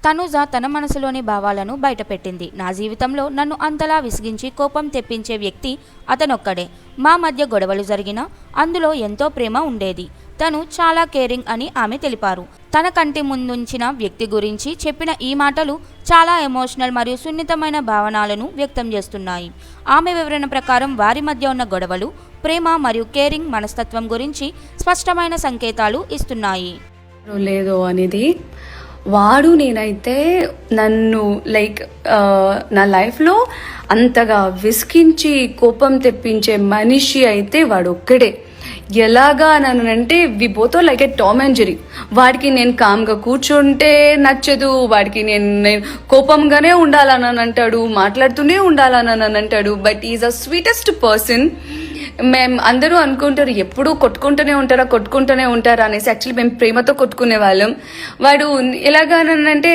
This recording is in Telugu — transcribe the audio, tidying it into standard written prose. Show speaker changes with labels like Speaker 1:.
Speaker 1: తనుజ తన మనసులోని భావాలను బయటపెట్టింది. నా జీవితంలో నన్ను అంతలా విసిగించి కోపం తెప్పించే వ్యక్తి అతనొక్కడే. మా మధ్య గొడవలు జరిగినా అందులో ఎంతో ప్రేమ ఉండేది. తను చాలా కేరింగ్ అని ఆమె తెలిపారు. తన కంటి ముందుంచిన వ్యక్తి గురించి చెప్పిన ఈ మాటలు చాలా ఎమోషనల్ మరియు సున్నితమైన భావనలను వ్యక్తం చేస్తున్నాయి. ఆమె వివరణ ప్రకారం వారి మధ్య ఉన్న గొడవలు ప్రేమ మరియు కేరింగ్ మనస్తత్వం గురించి స్పష్టమైన సంకేతాలు ఇస్తున్నాయి.
Speaker 2: లేదో అనేది వాడు నేనైతే నన్ను లైక్ నా లైఫ్లో అంతగా విసిగించి కోపం తెప్పించే మనిషి అయితే వాడు ఒక్కడే. ఎలాగా అంటే we both like a Tom and Jerry. వాడికి నేను కామ్గా కూర్చుంటే నచ్చదు, వాడికి నేను కోపంగానే ఉండాలని అంటాడు, మాట్లాడుతూనే ఉండాలని అంటాడు. But is a sweetest person. మేము అందరూ అనుకుంటారు ఎప్పుడు కొట్టుకుంటూనే ఉంటారా అనేసి. యాక్చువల్లీ మేము ప్రేమతో కొట్టుకునే వాళ్ళం. వాడు ఎలాగానంటే